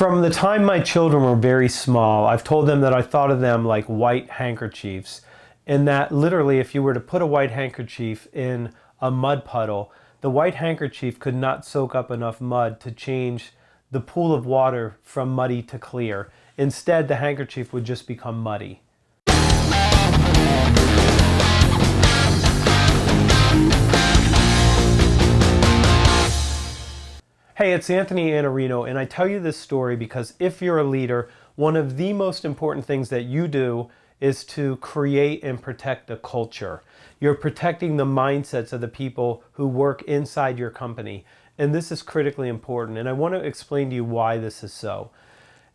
From the time my children were very small, I've told them that I thought of them like white handkerchiefs, and that literally if you were to put a white handkerchief in a mud puddle, the white handkerchief could not soak up enough mud to change the pool of water from muddy to clear. Instead, the handkerchief would just become muddy. Hey, it's Iannarino, and I tell you this story because if you're a leader, one of the most important things that you do is to create and protect a culture. You're protecting the mindsets of the people who work inside your company, and this is critically important, and I want to explain to you why this is so.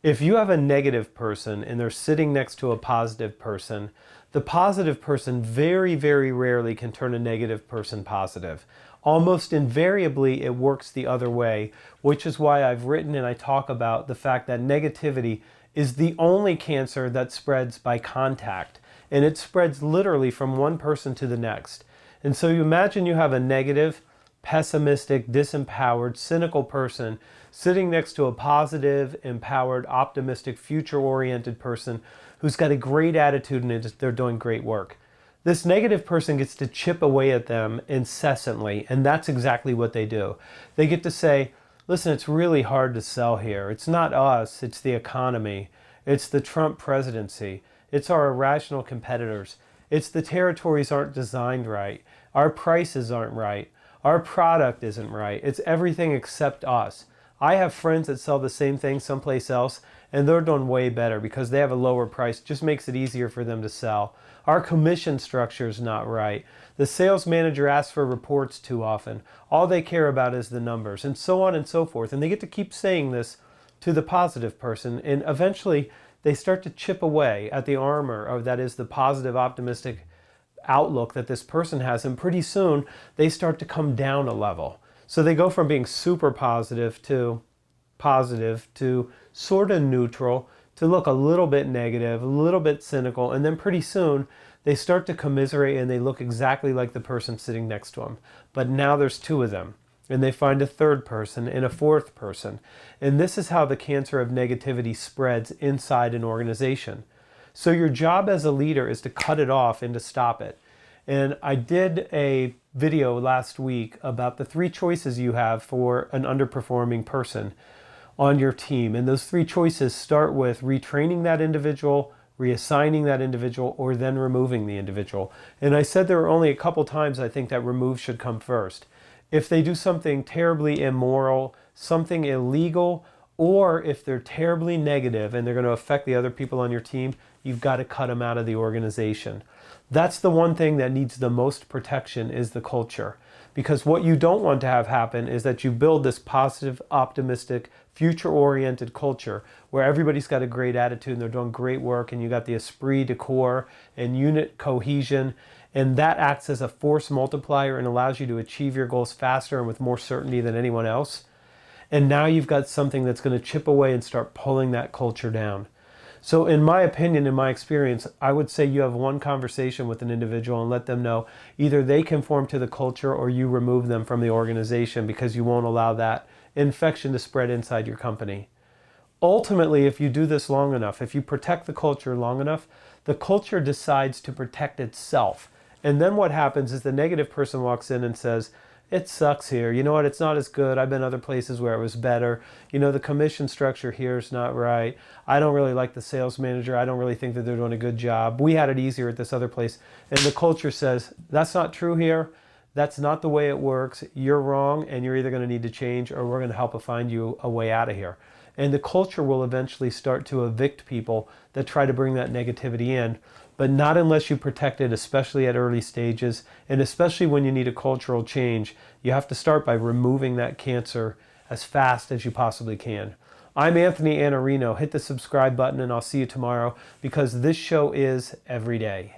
If you have a negative person and they're sitting next to a positive person, the positive person very, very rarely can turn a negative person positive. Almost invariably, it works the other way, which is why I've written and I talk about the fact that negativity is the only cancer that spreads by contact. And it spreads literally from one person to the next. And so you imagine you have a negative, pessimistic, disempowered, cynical person sitting next to a positive, empowered, optimistic, future-oriented person who's got a great attitude and they're doing great work. This negative person gets to chip away at them incessantly, and that's exactly what they do. They get to say, listen, it's really hard to sell here. It's not us, it's the economy. It's the Trump presidency. It's our irrational competitors. It's the territories aren't designed right. Our prices aren't right. Our product isn't right. It's everything except us. I have friends that sell the same thing someplace else, and they're doing way better because they have a lower price. Just makes it easier for them to sell. Our commission structure is not right. The sales manager asks for reports too often. All they care about is the numbers, and so on and so forth. And they get to keep saying this to the positive person, and eventually they start to chip away at the armor of that is the positive, optimistic outlook that this person has, and pretty soon they start to come down a level. So they go from being super positive to sort of neutral to look a little bit negative, a little bit cynical, and then pretty soon they start to commiserate and they look exactly like the person sitting next to them. But now there's two of them, and they find a third person and a fourth person. And this is how the cancer of negativity spreads inside an organization. So your job as a leader is to cut it off and to stop it. And I did a video last week about the 3 choices you have for an underperforming person on your team. And those 3 choices start with retraining that individual, reassigning that individual, or then removing the individual. And I said there are only a couple times I think that remove should come first. If they do something terribly immoral, something illegal, or if they're terribly negative and they're going to affect the other people on your team, you've got to cut them out of the organization. That's the one thing that needs the most protection is the culture. Because what you don't want to have happen is that you build this positive, optimistic, future-oriented culture where everybody's got a great attitude and they're doing great work and you got the esprit de corps and unit cohesion, and that acts as a force multiplier and allows you to achieve your goals faster and with more certainty than anyone else. And now you've got something that's going to chip away and start pulling that culture down. So in my opinion, in my experience, I would say you have one conversation with an individual and let them know either they conform to the culture or you remove them from the organization because you won't allow that infection to spread inside your company. Ultimately, if you do this long enough, if you protect the culture long enough, the culture decides to protect itself. And then what happens is the negative person walks in and says, it sucks here. You know what? It's not as good. I've been other places where it was better. You know, the commission structure here is not right. I don't really like the sales manager. I don't really think that they're doing a good job. We had it easier at this other place. And the culture says, that's not true here. That's not the way it works. You're wrong, and you're either going to need to change or we're going to help find you a way out of here. And the culture will eventually start to evict people that try to bring that negativity in, but not unless you protect it, especially at early stages, and especially when you need a cultural change. You have to start by removing that cancer as fast as you possibly can. I'm Iannarino. Hit the subscribe button and I'll see you tomorrow because this show is every day.